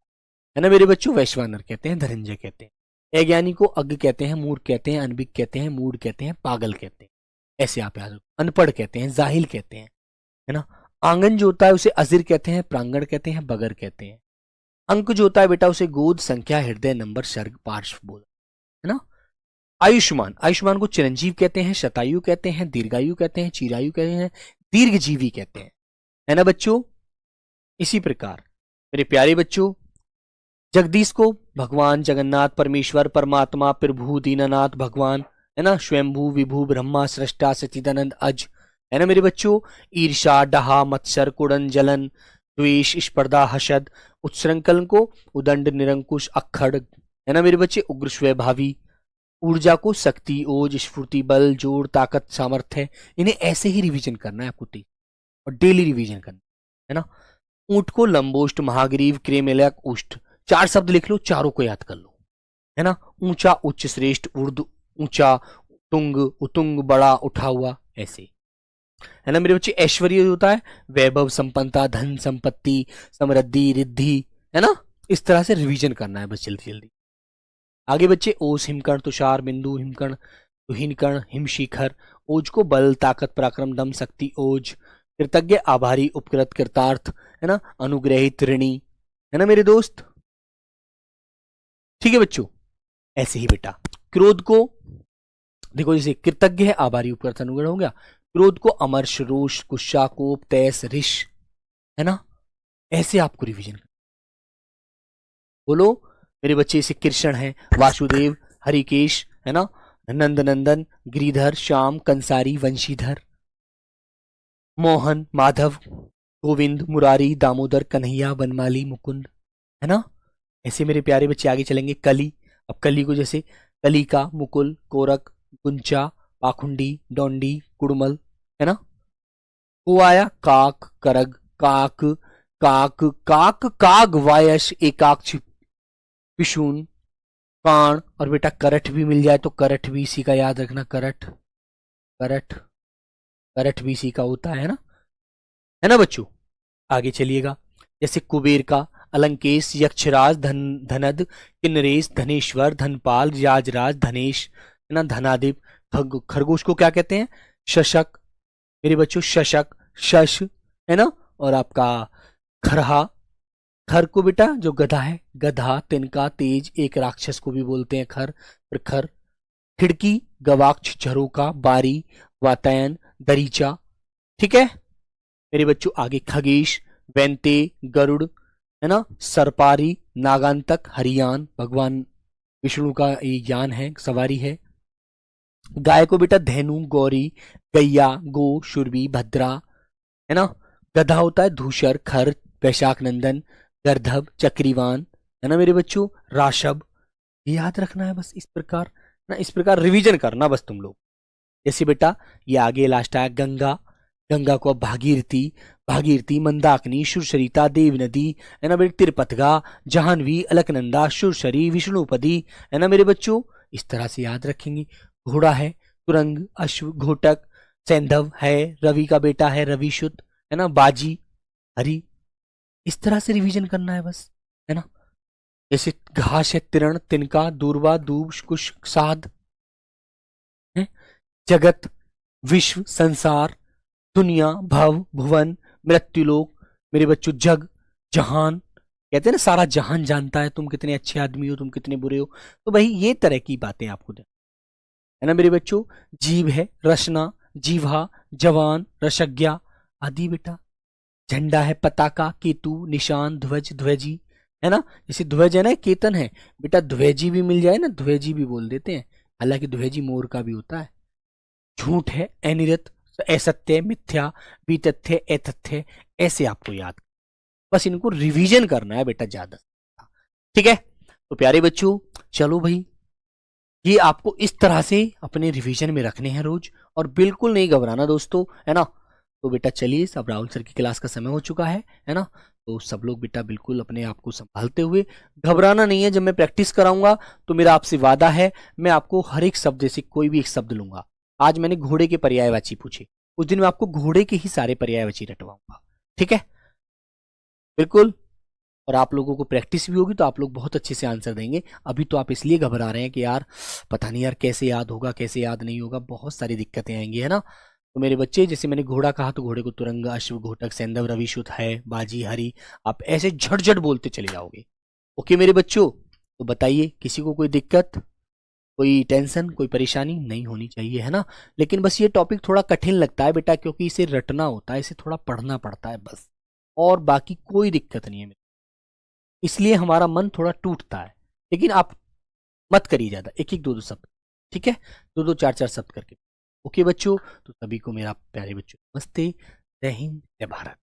है ना मेरे बच्चों। वैश्वानर कहते हैं, धनंजय कहते हैं। अज्ञानी को अज्ञ कहते हैं, मूर्ख कहते हैं, अनभिज्ञ कहते हैं, मूढ़ कहते हैं, पागल कहते हैं। ऐसे आप याद रखो। अनपढ़ कहते हैं, जाहिल कहते हैं, है ना। आंगन जो होता है उसे अजिर कहते हैं, प्रांगण कहते हैं, बगर कहते हैं। अंक जो होता है बेटा उसे गोद, संख्या, हृदय, नंबर, सर्ग, पार्श्व बोल, है ना। आयुष्मान, आयुष्मान को चिरंजीव कहते हैं, शतायु कहते हैं, दीर्घायु कहते हैं, चिरायु कहते हैं, दीर्घजीवी कहते हैं, है ना बच्चों। इसी प्रकार मेरे प्यारे बच्चों, जगदीश को भगवान जगन्नाथ, परमेश्वर, परमात्मा, प्रभु, दीनानाथ, भगवान, है ना, स्वयंभू, विभू, ब्रह्मा, सृष्टा, सच्चिदानंद, अज, है ना मेरे बच्चों। ईर्षा, डहा, मत्सर, कुड़न, जलन, द्वेष, स्पर्धा, हसद, उत्सृंखलन को उदंड, निरंकुश, अक्खड़, है ना मेरे बच्चे। उग्र, स्वभावी, ऊर्जा को शक्ति, ओज, स्फूर्ति, बल, जोर, ताकत, सामर्थ्य। इन्हें ऐसे ही रिवीजन करना है आपको और डेली रिवीजन करना है ना। ऊंट को लंबोष्ट, महाग्रीव, क्रेमेलक, उष्ट। 4 शब्द लिख लो, चारों को याद कर लो, है ना। ऊंचा, उच्च, श्रेष्ठ, ऊर्ध्व, ऊंचा, तुंग, उतुंग, बड़ा, उठा हुआ, ऐसे, है ना मेरे बच्चे। ऐश्वर्य होता है वैभव, संपन्नता, धन, संपत्ति, समृद्धि, रिद्धि, है ना। इस तरह से रिवीजन करना है बस जल्दी जल्दी। आगे बच्चे, ओस, हिमकर्ण, तुषार, बिंदु, हिमकर्ण, तुहिनकर्ण, हिमशिखर। ओज को बल, ताकत, पराक्रम, दम, शक्ति, ओज। कृतज्ञ, आभारी, उपकृत, कृतार्थ, है ना, अनुग्रहित, ऋणी, है ना मेरे दोस्त। ठीक है बच्चों, ऐसे ही बेटा। क्रोध को देखो, जैसे कृतज्ञ है, आभारी, उपकृत, अनुग्रह हो गया। क्रोध को अमर्ष, रोष, गुस्सा, कोप, तैस, रिश, है ना। ऐसे आपको रिवीजन बोलो मेरे बच्चे। इसे कृष्ण है, वासुदेव, हरिकेश, है ना, नंदनंदन, गिरिधर, श्याम, कंसारी, वंशीधर, मोहन, माधव, गोविंद, मुरारी, दामोदर, कन्हैया, बनमाली, मुकुंद, है ना। ऐसे मेरे प्यारे बच्चे आगे चलेंगे। कली, अब कली को जैसे कलिका, मुकुल, कोरक, गुंचा, पाखुंडी, डोंडी, कुड़मल, है ना। को आया काक, करग, काक, काक, काक, काग, वायस, एकाक्ष, पिशून, कान, और बेटा करठ भी मिल जाए तो करठ भी इसी का याद रखना। करठ, करठ, करठ भी इसी का होता है ना बच्चों। आगे चलिएगा, जैसे कुबेर का अलंकेश, यक्षराज, धनद, किन्नरेश, धनेश्वर, धनपाल, याजराज, धनेश, है ना, धनादिप। खरगोश को क्या कहते हैं? शशक मेरे बच्चों, शशक, शश, है ना। और आपका खरहा, खर को बेटा जो गधा है, गधा, तिनका, तेज, एक राक्षस को भी बोलते हैं खर, प्रखर। खिड़की, गवाक्ष, झरोका, बारी, वातायन, दरीचा। ठीक है मेरे बच्चों। आगे खगेश, वैंते, गरुड़, है ना, सरपारी, नागांतक, हरियान, भगवान विष्णु का ये यान है, सवारी है। गाय को बेटा धेनु, गौरी, गैया, गो, शुरबी, भद्रा, है ना। गधा होता है धूसर, खर, वैशाख नंदन, गर्धब, चक्रीवान, है ना मेरे बच्चों। राशब, ये याद रखना है बस। इस प्रकार ना, इस प्रकार रिवीजन करना बस तुम लोग। जैसे बेटा ये आगे लास्ट आया गंगा, गंगा को अब भागीरथी, भागीरथी, मंदाकिनी, सुरसरिता, देव नदी, है ना बेटे। तिरपतगा, जाह्नवी, अलकनंदा, सुरसरी, विष्णुपदी, है ना मेरे बच्चों। इस तरह से याद रखेंगे। घोड़ा है तुरंग, अश्व, घोटक, सैंधव है, रवि का बेटा है, रविशुद्ध, है ना, बाजी, हरि। इस तरह से रिवीजन करना है बस, है ना। जैसे घास है तिरण, तिनका, दूर्वा, दूब, कुश, साध, है। जगत, विश्व, संसार, दुनिया, भव, भुवन, मृत्युलोक, मेरे बच्चों। जग, जहान, कहते हैं ना सारा जहान जानता है तुम कितने अच्छे आदमी हो, तुम कितने बुरे हो। तो भाई ये तरह की बातें आपको है ना मेरे बच्चों। जीव है रचना, जीवा, जवान, रसज्ञा आदि बेटा। झंडा है पताका, केतु, निशान, ध्वज, ध्वजी, है ना। जैसे ध्वज है ना, केतन है बेटा, ध्वजी भी मिल जाए ना, ध्वजी भी बोल देते हैं, हालांकि ध्वजी मोर का भी होता है। झूठ है अनिरत, असत्य, मिथ्या, वितथ्य, अतथ्य। ऐसे आपको याद, बस इनको रिवीजन करना है बेटा ज्यादा। ठीक है तो प्यारे बच्चों, चलो भाई ये आपको इस तरह से अपने रिवीजन में रखने हैं रोज, और बिल्कुल नहीं घबराना दोस्तों, है ना। तो बेटा चलिए, सब राहुल सर की क्लास का समय हो चुका है ना। तो सब लोग बेटा बिल्कुल अपने आप को संभालते हुए, घबराना नहीं है। जब मैं प्रैक्टिस कराऊंगा तो मेरा आपसे वादा है, मैं आपको हर एक शब्द से कोई भी एक शब्द लूंगा। आज मैंने घोड़े के पर्यायवाची पूछे, उस दिन मैं आपको घोड़े के ही सारे पर्यायवाची रटवाऊंगा। ठीक है बिल्कुल। और आप लोगों को प्रैक्टिस भी होगी तो आप लोग बहुत अच्छे से आंसर देंगे। अभी तो आप इसलिए घबरा रहे हैं कि यार पता नहीं यार कैसे याद होगा, कैसे याद नहीं होगा, बहुत सारी दिक्कतें आएंगी, है ना। तो मेरे बच्चे, जैसे मैंने घोड़ा कहा तो घोड़े को तुरंग, अश्व, घोटक, सैंधव, रविशुद्ध है, बाजी, हरि, आप ऐसे झट झट बोलते चले जाओगे। ओके मेरे बच्चों, तो बताइए किसी को कोई दिक्कत? कोई टेंशन कोई परेशानी नहीं होनी चाहिए, है ना। लेकिन बस ये टॉपिक थोड़ा कठिन लगता है बेटा, क्योंकि इसे रटना होता है, इसे थोड़ा पढ़ना पड़ता है बस, और बाकी कोई दिक्कत नहीं है। इसलिए हमारा मन थोड़ा टूटता है। लेकिन आप मत करिए ज़्यादा, एक एक दो दो शब्द, ठीक है, दो दो चार चार शब्द करके। ओके बच्चों, तो सभी को मेरा प्यारे बच्चों नमस्ते, जय हिंद जय भारत।